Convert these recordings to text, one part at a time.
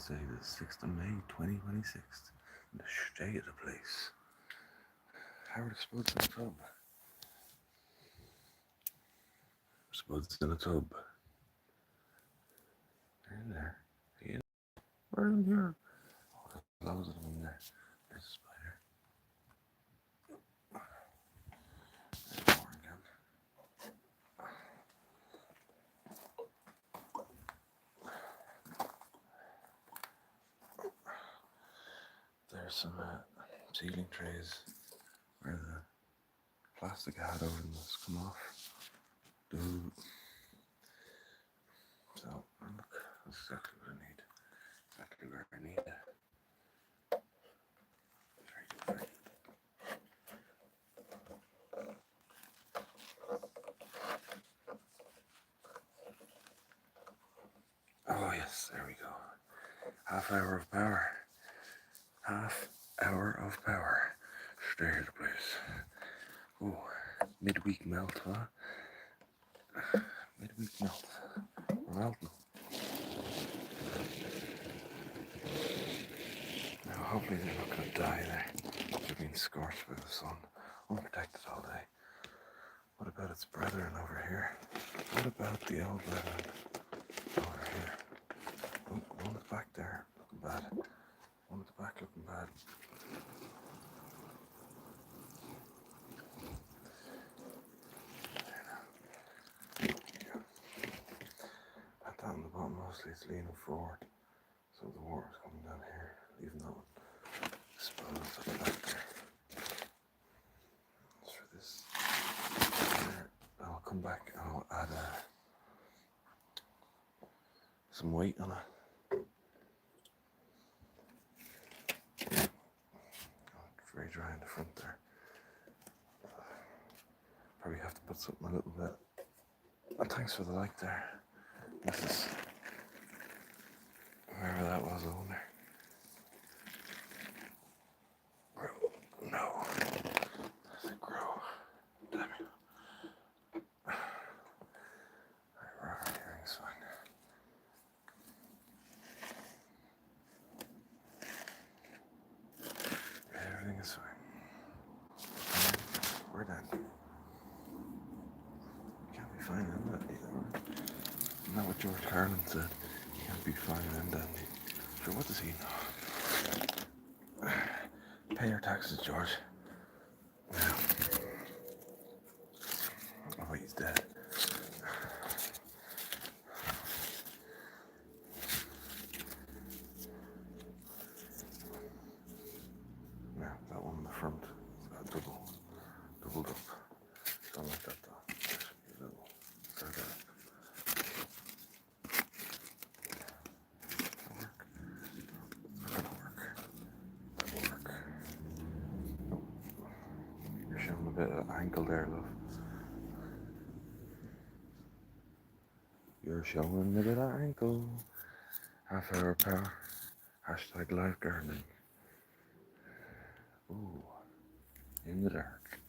Wednesday, the 6th of May, 2026, in the Shtate of the place. How are the Spuds in the tub? Spuds in a tub. They're in there. Are you in? Where are they here? Oh, there's loads of them in there. There's a spider. There's more again. There's some ceiling trays where the plastic I had over them has come off. Dude. So, look, that's exactly what I need. Exactly where I need it. Very good, very good. Oh yes, there we go. Half hour of power. Half hour of power. Stay here the place. Oh, midweek melt, huh? Midweek melt. We're melting. Now hopefully they're not going to die there. They're being scorched by the sun. Unprotected all day. What about its brethren over here? What about the old brethren over here? Oh, one at the back there, looking bad. One at the back looking bad. At that on the bottom, mostly it's leaning forward. So the water's coming down here, leaving that one exposed at the back there. As for this there, I'll come back and I'll add some weight on it. It's very dry in the front there. Probably have to put something a little bit. And thanks for the like there. This is wherever that was, I wonder. Grow. No. Does it grow? Damn it. Right, hearing's fine. Everything is fine. We're done. Can't be fine and that either. Isn't that what George Carlin said? You can't be fine and dandy. Sure, what does he know? Pay your taxes, George. Now. Oh, he's dead. Now, that one in the front, doubled up. Don't like that though. There should be a little further up. That'll work. Oh, you're showing a bit of ankle there, love. You're showing a bit of ankle. Half hour power. Hashtag live gardening. Ooh, in the dark.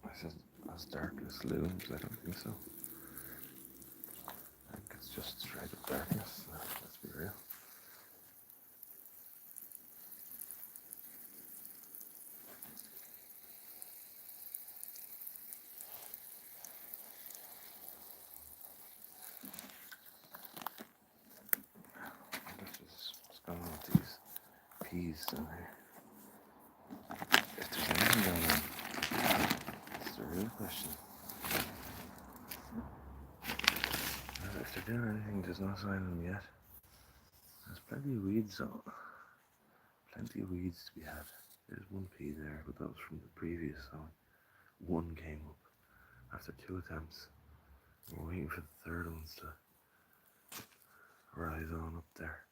I said as dark as looms, I don't think so. I think it's just straight up darkness, let's be real. What's going on with these peas down here? If there's anything going on, that's the real question. Well, if they're doing anything, there's no sign of them yet. There's plenty of weeds though. Plenty of weeds to be had. There's one pea there, but that was from the previous sowing. One came up after 2 attempts. We're waiting for the third ones to rise on up there.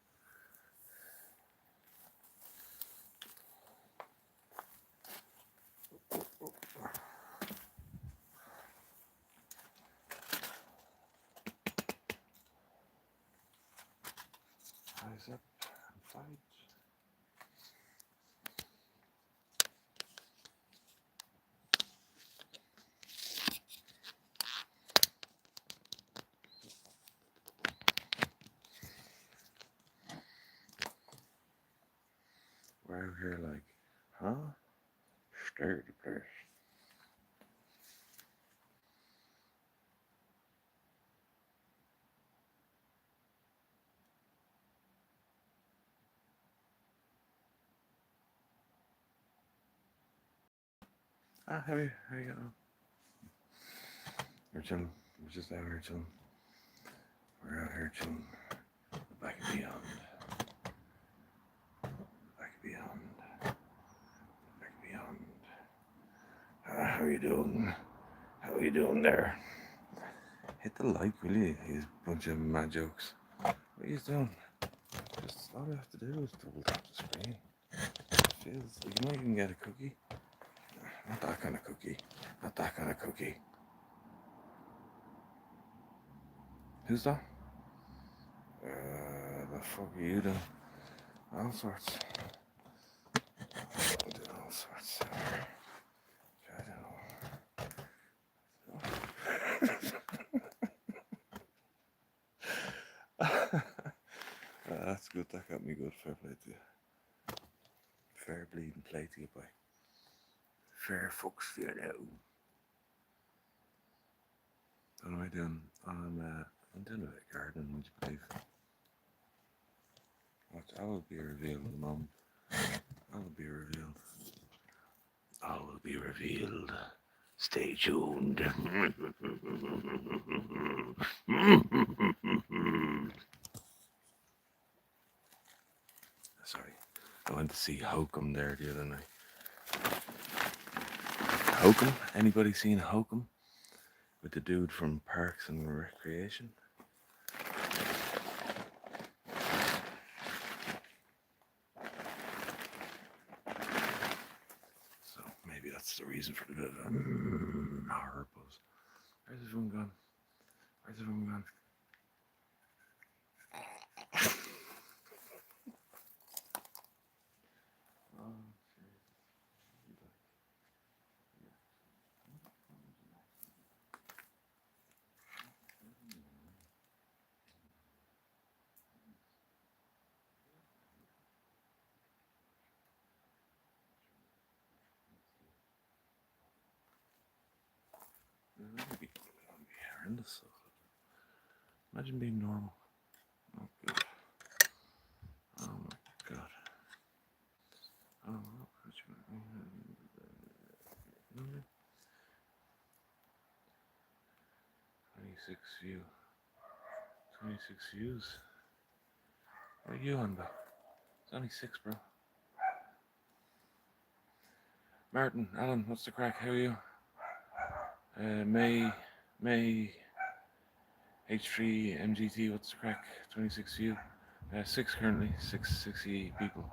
Rise up and fight. here like, huh? Stir the place. How you getting on? We're chilling. We're just out here chilling. We're out here chilling. Back and beyond. Back and beyond. Back and beyond. How you doing? How you doing there? Hit the like, will you? You bunch of mad jokes. What are you doing? Just all you have to do is double tap the screen. Feels like you might even get a cookie. Not that kind of cookie. Not that kind of cookie. Who's that? The fuck are you doing? All sorts. I'm doing all sorts. I don't know. That's good. That got me good. Fair play to you. Fair bleeding play to you, boy. Fair fucks to you now. What am I doing? I'm doing a bit of gardening, would you believe? Watch, I will be revealed in a moment. I will be revealed. I will be revealed. Stay tuned. Sorry, I went to see Hokum there the other night. Hokum? Anybody seen Hokum? With the dude from Parks and Recreation? So maybe that's the reason for the bit of a horror buzz. Where's everyone gone? Where's everyone gone? That'd be horrendous. Imagine being normal. Oh god. Oh my god. Oh, 26 view. 26 views. What are you on about? It's only 6, bro. Martin, Alan, what's the crack? How are you? May, H3, MGT, what's the crack? 26 view. 6 currently, 60 people.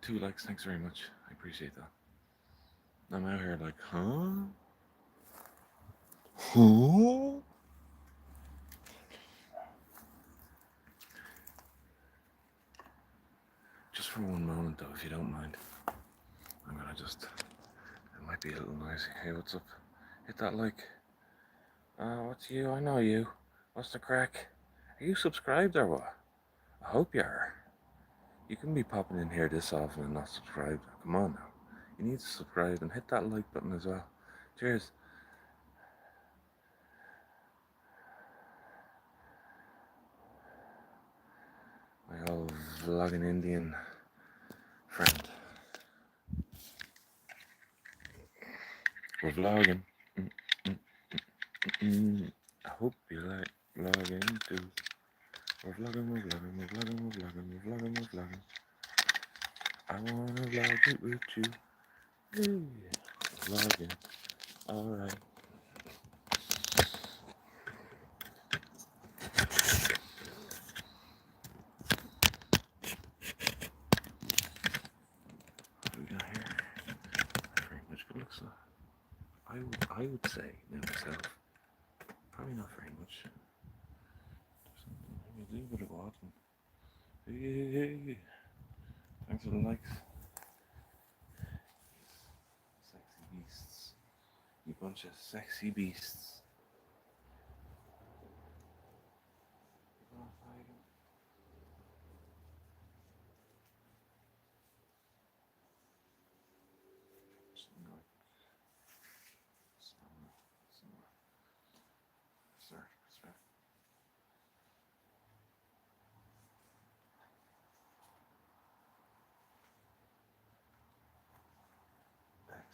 2 likes, thanks very much. I appreciate that. I'm out here like, huh? Huh? Just for one moment though, if you don't mind. I'm gonna just, it might be a little noisy. Hey, what's up? Hit that like. What's you? I know you. What's the crack? Are you subscribed or what? I hope you are. You can be popping in here this often and not subscribed. Come on now. You need to subscribe and hit that like button as well. Cheers. My old vlogging Indian friend. We're vlogging. I hope you like vlogging too. We're vlogging. I wanna vlog it with you. Hey, vlogging. Alright. What do we got here? Not very much, but looks I would say now myself. Probably not very much. Maybe a little bit of autumn. Hey. Thanks for the likes. Sexy beasts. You bunch of sexy beasts.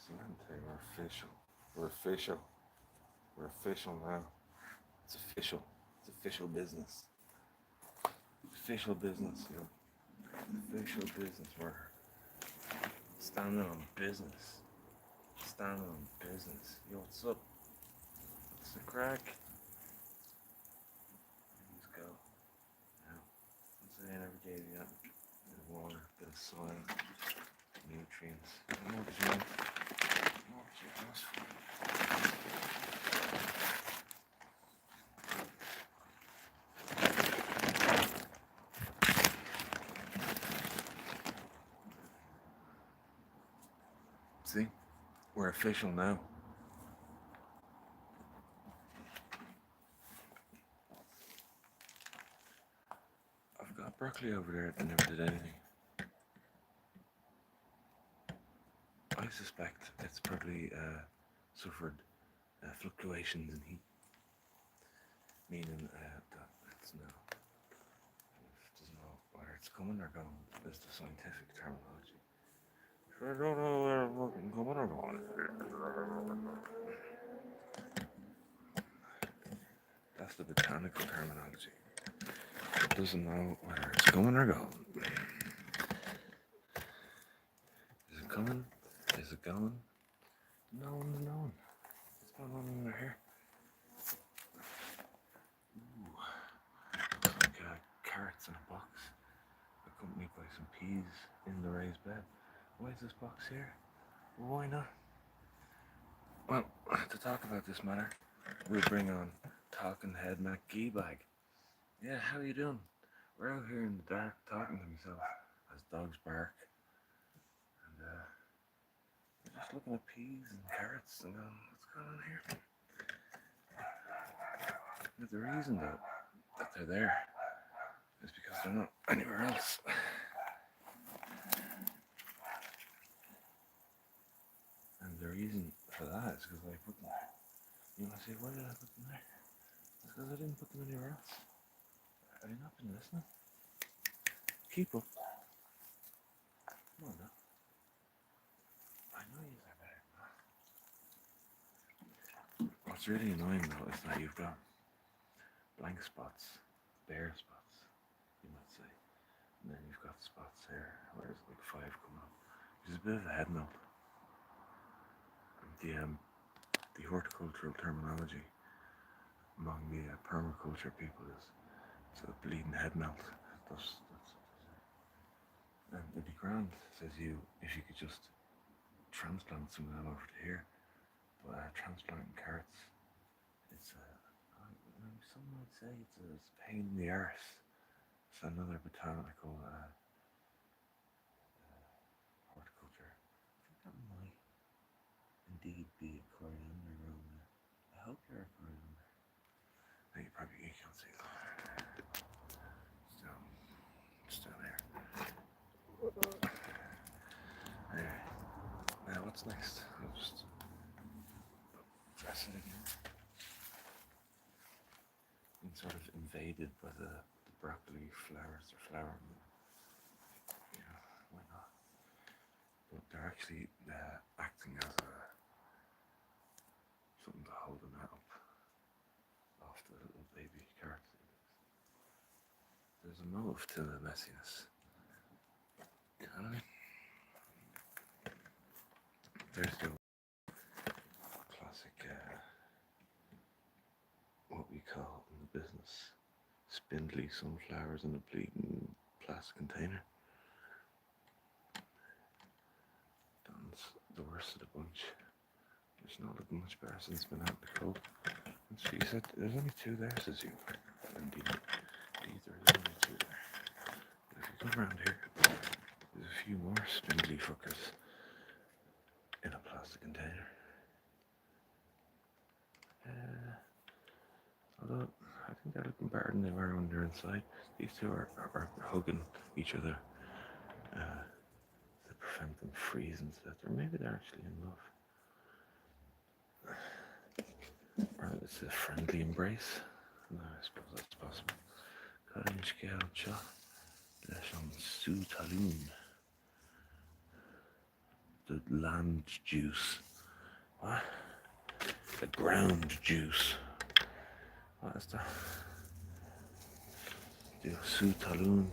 Excellent. We're official. We're official. We're official now. It's official. It's official business. Official business, you know. Official business. We're standing on business. Standing on business. Yo, what's up? What's the crack? Let's go. Now, since I never gave you that, a bit of water, a bit of soil, nutrients. You know what you want? You know what you asked for? See? We're official now. I've got broccoli over there that never did anything. I suspect it's probably suffered fluctuations in heat, meaning that it's now, it doesn't know whether it's coming or going. Is the scientific terminology. I don't know whether it's fucking coming or going. That's the botanical terminology. It doesn't know whether it's coming or going. Is it coming? Is it going? No one's knowing. What's going on under here? Ooh, like carrots in a box, accompanied by some peas in the raised bed. Why is this box here? Well, why not? Well, to talk about this matter, we'll bring on Talking Head McGee Bag. Yeah, how you doing? We're out here in the dark talking to myself as dogs bark. And we're just looking at peas and carrots and going, what's going on here? But the reason though that they're there is because they're not anywhere else. And the reason for that is because I put them there. You want to say, why did I put them there? It's because I didn't put them anywhere else. Have you not been listening? Keep up. Come on now. I know you are better than that. What's really annoying though is that you've got blank spots, bare spots, you might say. And then you've got spots here where there's like 5 coming up. Which is a bit of a head melt. The horticultural terminology among the permaculture people is it's a bleeding head melt. That's and it'd be grand, says you, if you could just transplant some of them over to here. But transplanting carrots, it's some might say it's a pain in the arse. It's another botanical horticulture. I think that might indeed be a coriander around there. I hope you're a coriander. No, you can't see that. It's down here. Anyway, now what's next? I'll just press it again. Been sort of invaded by the broccoli flowers. They're flowering. Yeah, why not? But they're actually acting as something to hold the net up off the little baby carrot. There's a motive to the messiness. You know what I mean? There's the classic, what we call in the business, spindly sunflowers in a bleeding plastic container. Don's the worst of the bunch. It's not looking much better since it's been out in the cold. And she said, there's only 2 there, says you. Indeed, there's only 2 there. But if you come around here, there's a few more spindly fuckers in a plastic container. Although, I think they're looking better than they were when they're inside. These 2 are hugging each other to prevent them freezing to death. Or maybe they're actually in love. Or it's a friendly embrace. No, I suppose that's possible. Cutting scale shot. Leis an sú talún. the land juice. What? The ground juice. What is that? The Sutaloon.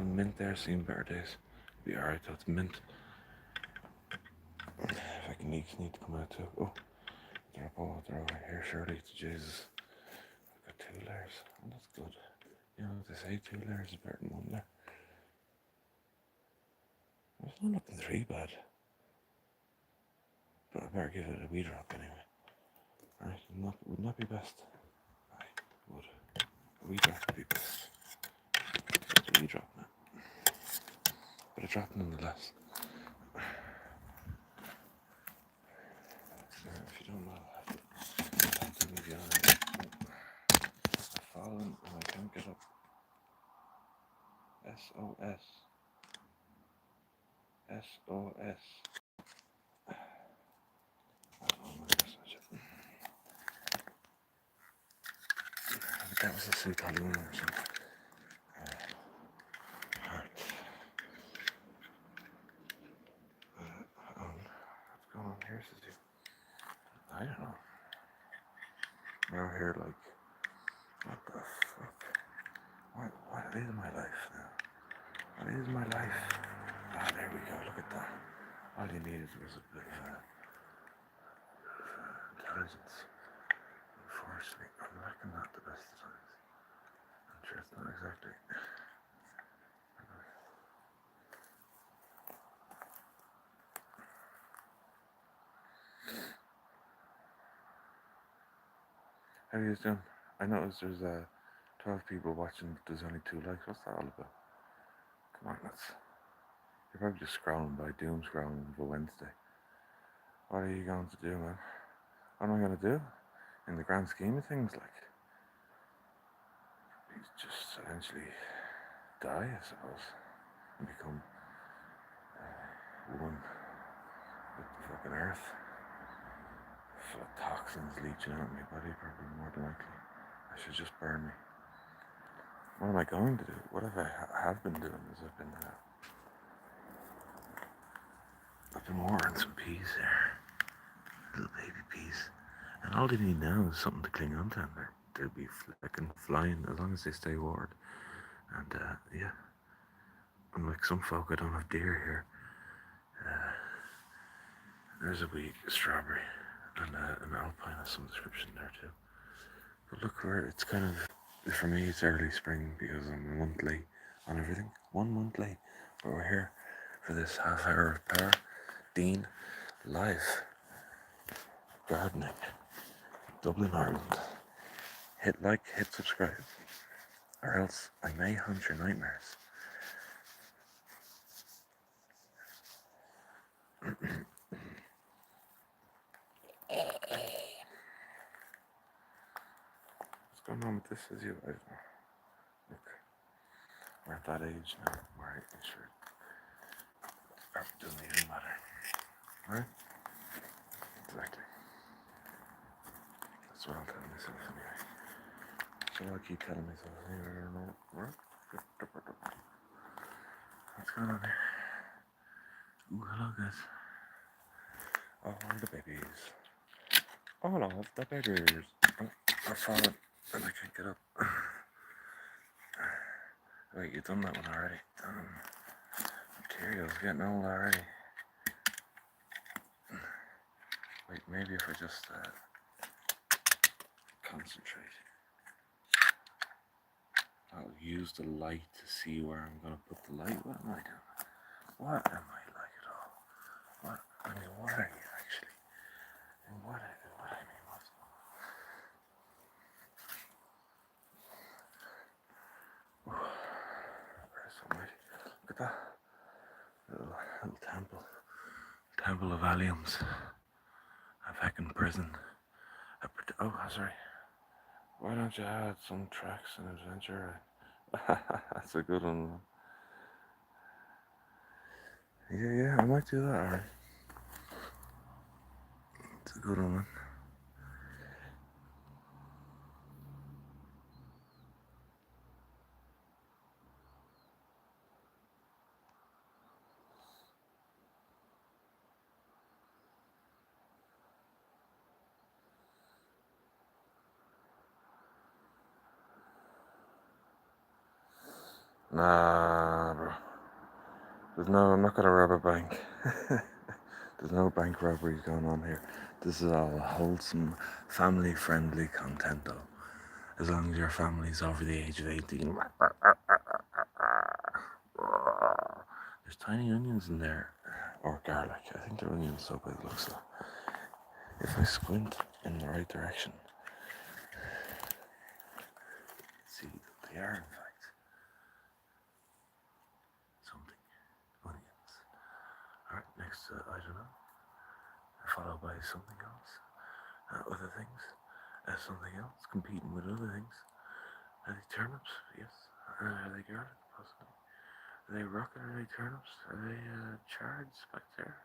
Mint there, seen better days. Be alright, that's mint. If I can need to come out too. Oh, they're over here, surely. It's Jesus. I've got 2 layers. Oh, that's good. You know, they say 2 layers is better than 1 layer. It's not looking 3 bad. But I better give it a wee drop anyway. Alright, would not be best. I would. A wee drop would be best. It's a wee drop now. But a drop nonetheless. If you don't know that, that's in the eye. I've fallen and I can't get up. SOS. SOS. Oh my gosh, I think that was a suit I or something. Heart. What's going on here, Susie? I don't know. Now here, like, what the fuck? What is my life now? What is my life? Ah, there we go, look at that. All you needed was a bit of intelligence. Unfortunately, I'm lacking that the best of times. I'm sure it's not exactly. How are you doing? I noticed there's 12 people watching, but there's only 2 likes. What's that all about? Come on, you're probably just scrolling by, doom scrolling for Wednesday. What are you going to do, man? What am I going to do? In the grand scheme of things, like, you just eventually die, I suppose, and become one with the fucking earth. Full of toxins leaching out of my body, probably more than likely. I should just burn me. What am I going to do? What have I have been doing is I've been watering some peas there. Little baby peas. And all they need now is something to cling onto, and they'll be flying as long as they stay watered. And yeah, unlike some folk, I don't have deer here. There's a wee strawberry and an alpine has some description there too. But look, it's kind of, for me it's early spring because I'm a month late on everything. 1 month late, but we're here for this half hour of power. Dene, live, gardening, Dublin, Ireland. Hit like, hit subscribe, or else I may haunt your nightmares. What's going on with this? Is you? I don't know. Look, we're at that age now. Right, sure. It doesn't even matter. Right? Exactly. That's what I'll tell myself anyway. So I'll keep telling myself anyway. I don't know. Right? What's going on here? Ooh, hello guys. Oh, the babies. All of the babies. Oh, I've fallen and I can't get up. Wait, you've done that one already. Material's getting old already. Wait, maybe if I just concentrate. I'll use the light to see where I'm going to put the light. What am I doing? What am I like at all? What are you actually? And what I mean, what's there's so much. Look at that. Little temple of Alliums. A fucking prison. Oh, sorry. Why don't you add some tracks and adventure? That's a good one. Yeah, I might do that, alright. It's a good one, man. Nah, bro. I'm not gonna rob a bank. There's no bank robberies going on here. This is all wholesome, family-friendly content, though. As long as your family's over the age of 18. There's tiny onions in there, or garlic. I think they're onions, so by the looks of it. If I squint in the right direction, see, they are in fact something. Onions. Alright, next to, I don't know, followed by something else. Other things. Something else, competing with other things. Are they turnips? Yes. Are they garlic? Possibly. Are they rocket? Are they turnips? Are they chards back there?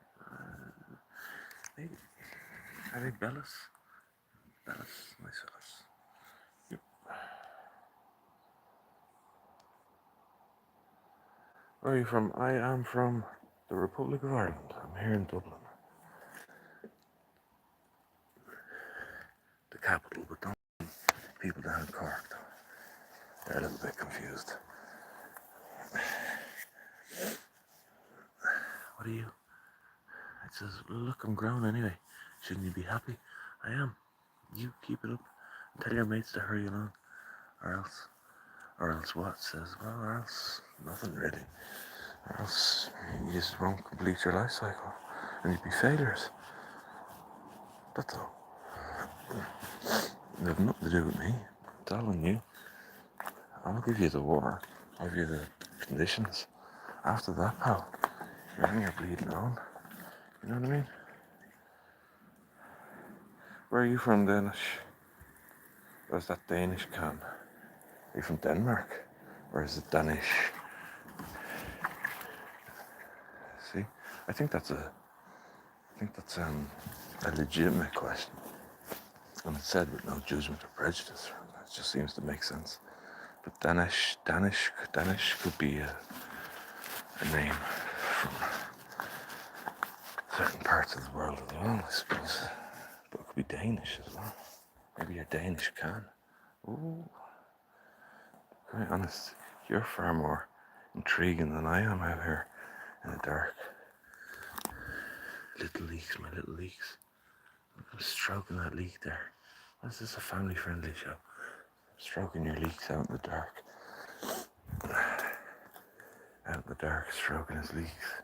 Maybe. Are they bellis? Bellis, my sauce. Yep. Where are you from? I am from the Republic of Ireland. I'm here in Dublin. The capital, but don't people down in Cork, though. They're a little bit confused. What are you? It says, look, I'm grown anyway. Shouldn't you be happy? I am. You keep it up. And tell your mates to hurry along. Or else. Or else what? It says, well, or else nothing really. Or else you just won't complete your life cycle. And you'd be failures. That's all. They have nothing to do with me. It's all on you. I'll give you the water. I'll give you the conditions. After that, pal, you're on your bleeding own. You know what I mean? Where are you from, Danish? Or is that Danish can? Are you from Denmark? Or is it Danish? See? I think that's a legitimate question. And it's said with no judgment or prejudice. It just seems to make sense. But Danish could be a name from certain parts of the world as well, I suppose. But it could be Danish as well. Maybe you're Danish can. Ooh. To be honest, you're far more intriguing than I am out here in the dark. Little leaks, my little leaks. I'm stroking that leak there. Why is this a family-friendly show? Stroking your leaks out in the dark. Out in the dark, stroking his leaks.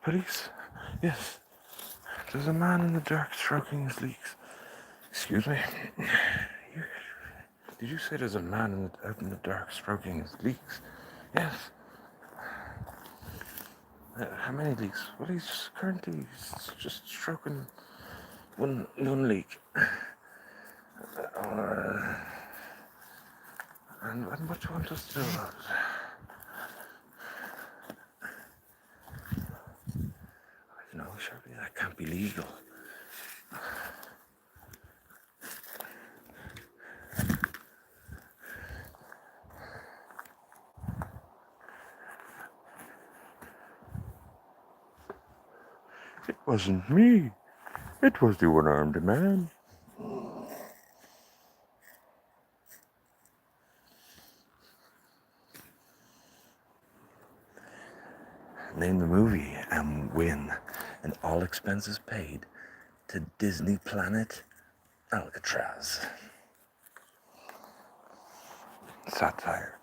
Police? Yes. There's a man in the dark stroking his leaks. Excuse me? Did you say there's a man out in the dark stroking his leaks? Yes. How many leaks? Well, he's currently just stroking one leak. And what do you want us to do about it? No, surely that can't be legal. It wasn't me. It was the one-armed man. Name the movie and win an all expenses paid to Disney Planet Alcatraz. Satire.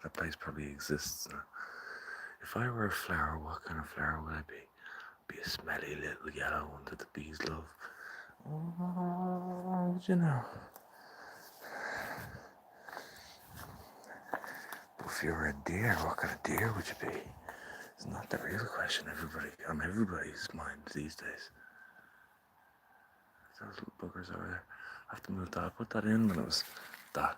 That place probably exists now. If I were a flower, what kind of flower would I be? Be a smelly little yellow one that the bees love. Oh, you know. If you were a deer, what kind of deer would you be? It's not the real question on everybody's mind these days. Those little buggers over there. I have to move that. I put that in when it was that.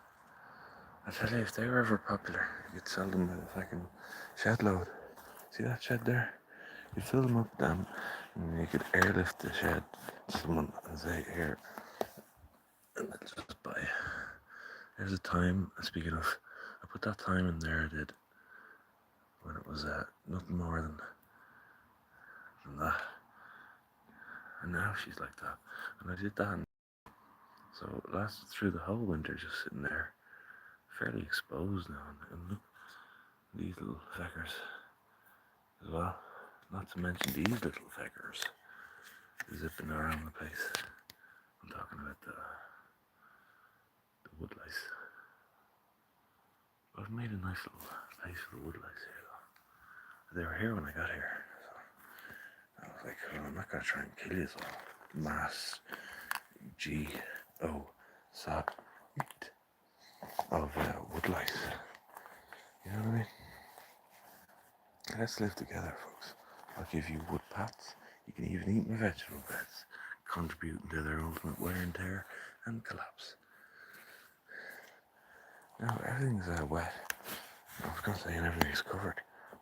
I tell you, if they were ever popular, you'd sell them with a fucking shed load. See that shed there? You'd fill them up, damn, and you could airlift the shed to someone and say, here, and then just buy. There's a time, speaking of, I put that time in there, I did, when it was nothing more than that. And now she's like that. And I did that. So it lasted through the whole winter, just sitting there, fairly exposed now, and look, these little feckers as well. Not to mention these little feckers zipping around the place. I'm talking about the woodlice. I've made a nice little place for the woodlice here though. They were here when I got here, so I was like, well, I'm not gonna try and kill you all. Mass G-O site of woodlice. You know what I mean? Let's live together, folks. I'll give you wood pats. You can even eat my vegetable beds, contributing to their ultimate wear and tear and collapse. Now everything's wet. I was going to say everything's covered,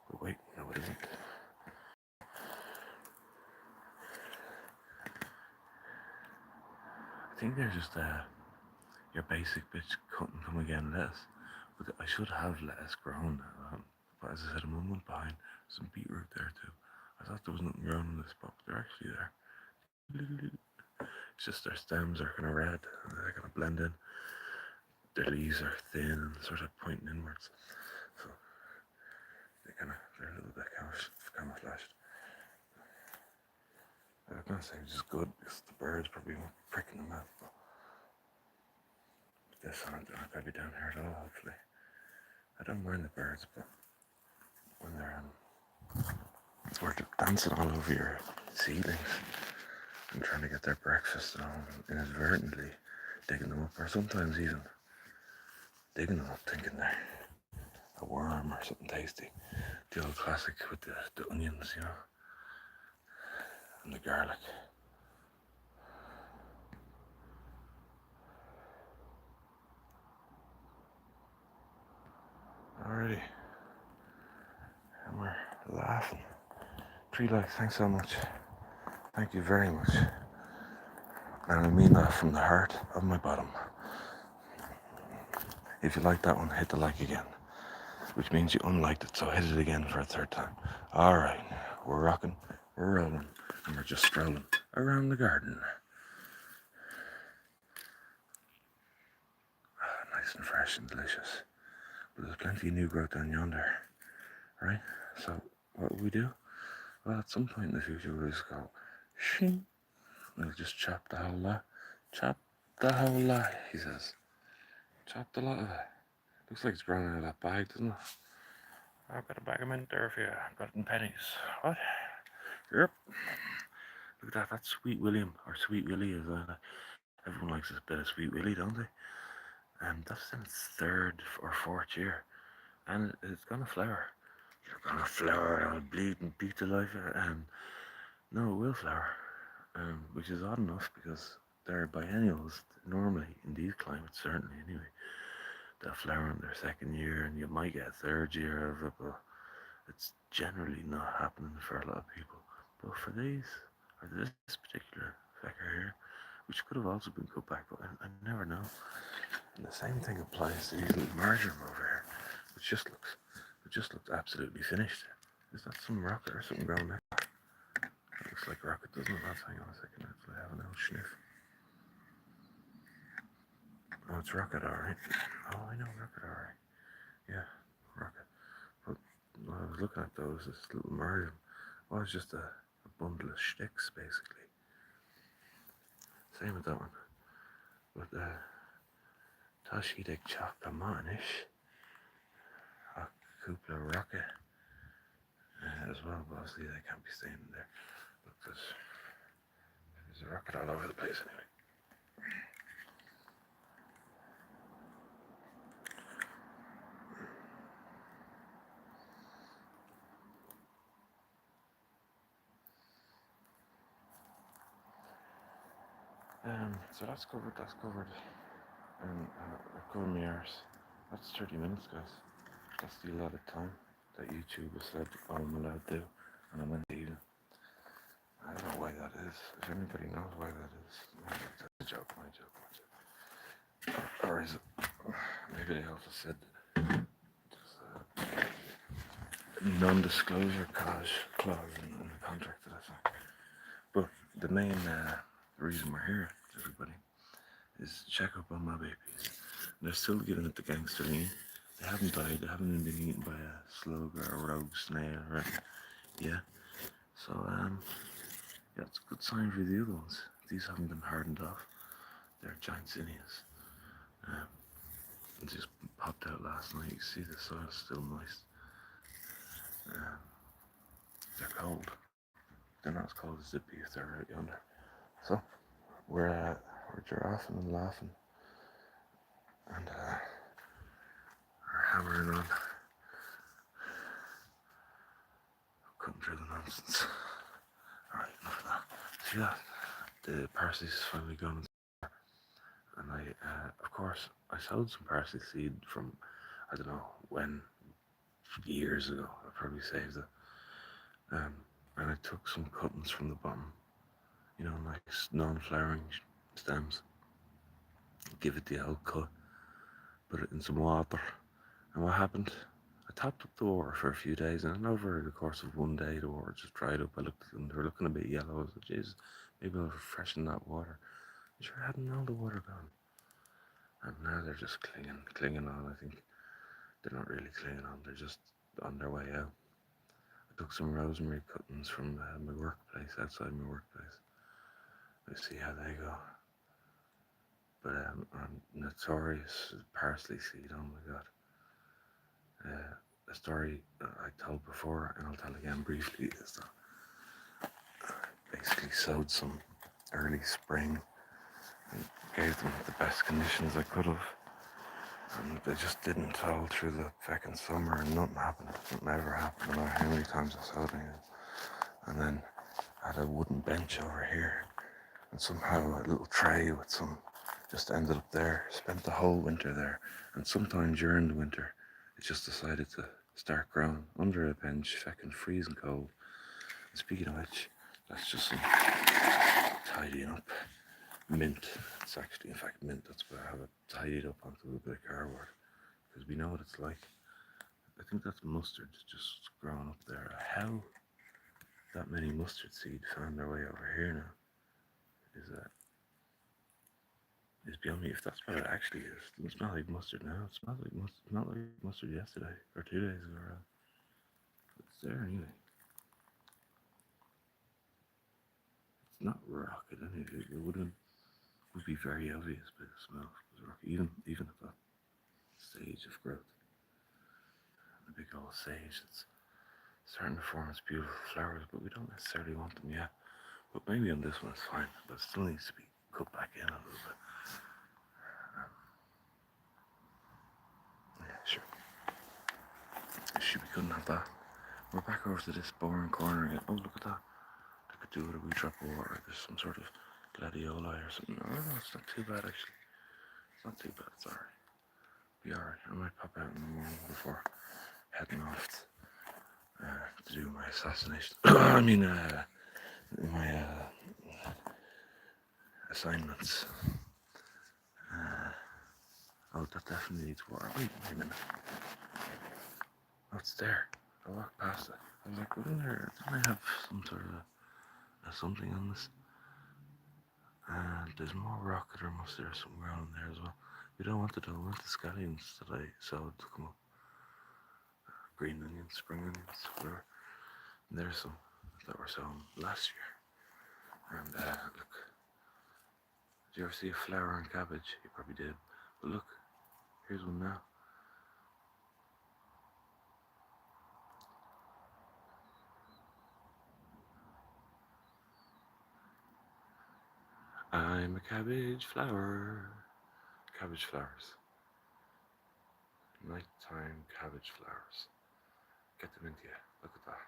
but wait, no it isn't. I think they're just your basic bitch couldn't come again lettuce. But I should have lettuce grown. But as I said, I'm a month behind. Some beetroot there too. I thought there was nothing grown in this spot, but they're actually there. It's just their stems are kind of red and they're kind of blend in. Their leaves are thin and sort of pointing inwards. So they're a little bit camouflaged. I was gonna say which is good because the birds probably won't pricking them out. But this aren't gonna be down here at all, hopefully. I don't mind the birds, but when they're dancing all over your seedlings and trying to get their breakfast and all, and inadvertently digging them up, or sometimes even digging them up thinking they're a worm or something tasty. The old classic with the onions, you know, and the garlic. Alrighty. And we're laughing. 3 likes, thanks so much. Thank you very much. And I mean that from the heart of my bottom. If you like that one, hit the like again. Which means you unliked it, so hit it again for a 3rd time. Alright, we're rocking, we're rolling, and we're just strolling around the garden. Nice and fresh and delicious. But there's plenty of new growth down yonder. Right? So, what will we do? Well, at some point in the future, we'll just go, shing. We'll just chop the whole lot. Chop the whole lot, he says. Chop the lot of it. Looks like it's growing out of that bag, doesn't it? I've got a bag of mint there for you. I've got it in pennies. What? Yep. Look at that. That's Sweet William, or Sweet Willie, as everyone likes a bit of Sweet Willie, don't they? That's in its 3rd or 4th year. And it's gonna flower. You're gonna flower, I'll bleed and beat the life out of it. No, it will flower. Which is odd enough because they're biennials normally in these climates, certainly anyway. They'll flower in their 2nd year and you might get a 3rd year of it, but it's generally not happening for a lot of people. But for these, or this particular fecker here, which could have also been cut back, but I never know. And the same thing applies to these little marjoram over here, which just looks absolutely finished. Is that some rocket or something growing there? It looks like rocket, doesn't it? Hang on a second, let's have an old sniff. Oh, it's rocket, alright. Oh, I know rocket, alright. Yeah, rocket. But when I was looking at those, this little marjoram was just a bundle of sticks, basically. Same with that one. But Tashidek Chaka Manish, a Kupla rocket as well, but obviously they can't be staying there. Look, there's a rocket all over the place anyway. So that's covered. And I've covered my arse. That's 30 minutes, guys. That's the allotted time that YouTube has said I'm allowed to do, and I'm in. I don't know why that is. If anybody knows why that is, that's a joke, my joke. Or is it? Maybe they also said just non-disclosure clause in the contract that I signed. But the main reason we're here, everybody, is to check up on my babies. They're still giving it the gangster lean. They haven't died. They haven't been eaten by a slug or a rogue snail or anything. Yeah. So yeah, it's a good sign for the other ones. These haven't been hardened off. They're giant zinnias. It just popped out last night. You see the soil's still moist. They're cold. They're not as cold as they'd be if they're right yonder. So we're giraffing and laughing and are hammering on, cutting through the nonsense. All right, enough of that. See that? The parsley's finally gone, and of course, I sowed some parsley seed from, I don't know when, years ago. I probably saved it. And I took some cuttings from the bottom, nice non-flowering stems, give it the old cut, put it in some water. And what happened? I topped up the water for a few days, and over the course of one day, the water just dried up. I looked at them; they were looking a bit yellow. I was like, "Jesus, maybe I'll freshen that water." I sure hadn't all the water gone, and now they're just clinging on. I think they're not really clinging on; they're just on their way out. I took some rosemary cuttings from my workplace, outside my workplace. Let's see how they go. But notorious parsley seed. Oh my god! A story I told before, and I'll tell again briefly, is that I basically sowed some early spring and gave them the best conditions I could have, and they just didn't all through the fucking summer, and nothing happened. Nothing ever happened, no matter how many times I sowed anything. And then I had a wooden bench over here, and somehow a little tray with some just ended up there. Spent the whole winter there, and sometime during the winter, it just decided to start growing under a bench, fucking freezing cold. And speaking of which, that's just some tidying up. Mint. It's actually, in fact, mint. That's why I have it tidied up onto a bit of cardboard, because we know what it's like. I think that's mustard just growing up there. How that many mustard seeds found their way over here now is beyond me. If that's what it actually is, it doesn't smell like mustard now. It smells like mustard. Not like mustard yesterday or 2 days ago. It's there anyway. It's not rocket anyway. It would be very obvious by the smell. It was rocket, even at that stage of growth. The big old sage that's starting to form its beautiful flowers, but we don't necessarily want them yet. But maybe on this one it's fine, but it still needs to be cut back in a little bit. Yeah, sure. Should we couldn't have that. We're back over to this boring corner again. Oh, look at that. I could do with a wee drop of water. There's some sort of gladioli or something. Oh, no, it's not too bad actually. It's not too bad, it's alright. Be alright. I might pop out in the morning before heading off to do my assassination. I mean, my assignments. Oh, that definitely needs water. Wait a minute. Oh, it's there. I walked past it. I was like, didn't I have some sort of something on this? And there's more rocket or mustard somewhere on there as well. We don't want it. I want the scallions that I sowed to come up. Green onions, spring onions, whatever. And there's some that were sown last year. And look, did you ever see a flower on cabbage? You probably did. But look, here's one now. I'm a cabbage flower. Cabbage flowers. Nighttime cabbage flowers. Get them into you. Look at that.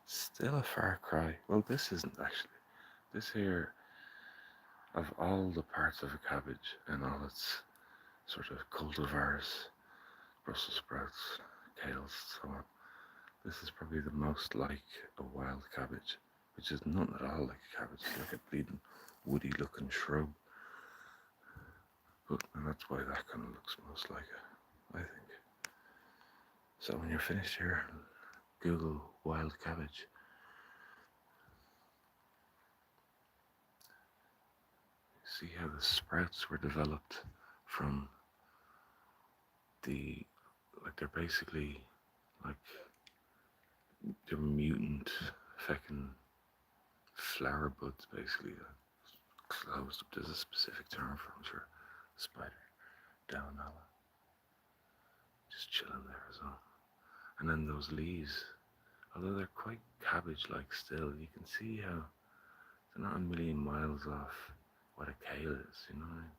Still a far cry. Well, this isn't actually. This here, of all the parts of a cabbage and all its sort of cultivars, Brussels sprouts, kales, so on, this is probably the most like a wild cabbage, which is not at all like a cabbage. It's like a bleeding woody looking shrub. And that's why that kind of looks most like it, I think. So when you're finished here, Google wild cabbage. See how the sprouts were developed from they're basically like they're mutant fucking flower buds basically closed up. There's a specific term for them, sure. Spider down Allah. Just chilling there as well. And then those leaves, although they're quite cabbage-like still, you can see how they're not a million miles off what a kale is, you know what I mean?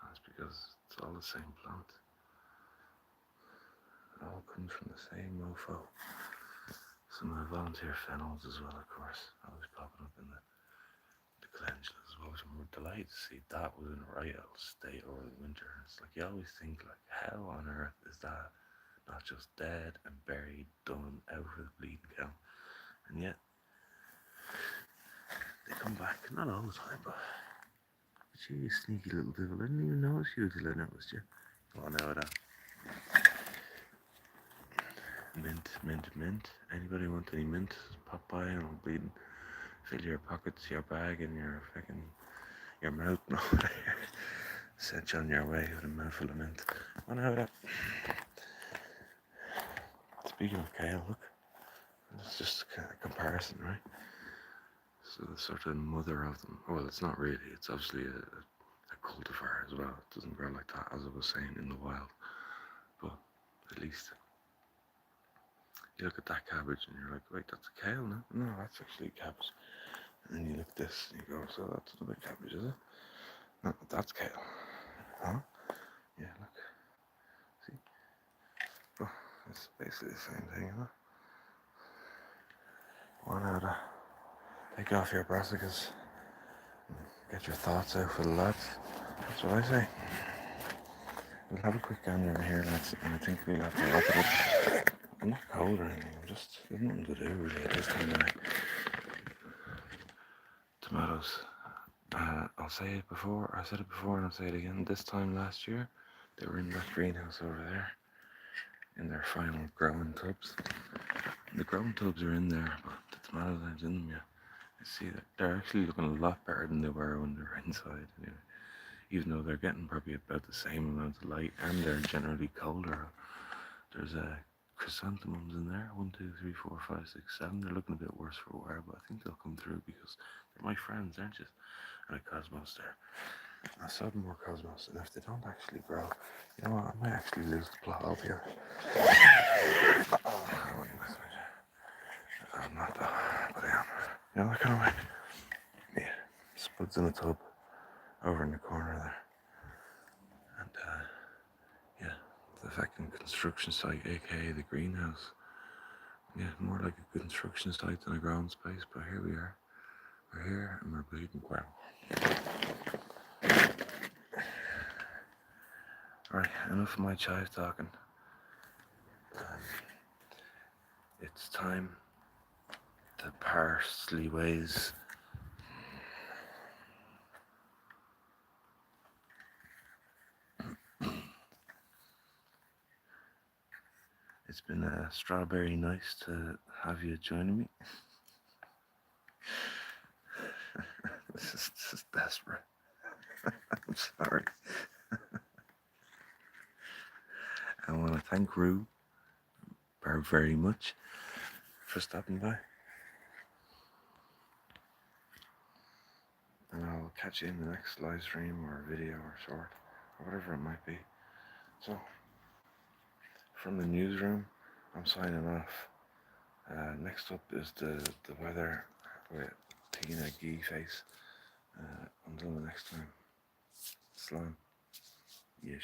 That's because it's all the same plant. It all comes from the same mofo. Some of the volunteer fennels as well, of course, always popping up in the calendula as well, which I'm delighted to see that within a right it'll stay over the winter. It's like you always think like, how on earth is that not just dead and buried, done, out for the bleeding cow? And yet they come back, not all the time, but you sneaky little devil. I didn't even notice you till I noticed you. Go on out of that. Mint, mint, mint. Anybody want any mint? Pop by and I'll bleeding. Fill your pockets, your bag, and your fucking your mouth. No, set you on your way with a mouthful of mint. Go on out of that. Speaking of kale, look, it's just a comparison, right? So the sort of mother of them. Well, it's not really. It's obviously a cultivar as well. It doesn't grow like that, as I was saying, in the wild. But at least you look at that cabbage and you're like, wait, that's a kale, no? No, that's actually a cabbage. And then you look at this and you go, so that's another cabbage, is it? No, that's kale. Huh? Yeah, look. See? Oh, it's basically the same thing, isn't it? One out of take off your brassicas. Get your thoughts out for the lads. That's what I say. We'll have a quick gander in here, lads, and I think we'll have to wrap it up. I'm not cold or anything, there's nothing to do really at this time of night. Tomatoes. I'll say it before, I said it before and I'll say it again. This time last year, they were in that greenhouse over there, in their final growing tubs. The growing tubs are in there, but the tomatoes aren't in them yet. I see that they're actually looking a lot better than they were when they were inside, anyway. Even though they're getting probably about the same amount of light and they're generally colder. There's chrysanthemums in there, 1, 2, 3, 4, 5, 6, 7. They're looking a bit worse for a while, but I think they'll come through because they're my friends, aren't you? And a cosmos there. I saw more cosmos, and if they don't actually grow, you know what? I might actually lose the plot altogether. I'm not though, but I am. You know that kind of way. Yeah, Spuds in a tub over in the corner there. And yeah, the fucking construction site, aka the greenhouse. Yeah, more like a construction site than a ground space, but here we are. We're here and we're bleeding well. Right, enough of my chive talking. It's time to parsley ways. It's been a strawberry nice to have you joining me. This is desperate. I'm sorry. I want to thank Rue very much for stopping by. And I'll catch you in the next live stream or video or short or whatever it might be. So, from the newsroom, I'm signing off. Next up is the weather with Tina Gee Face. Until the next time, Slán.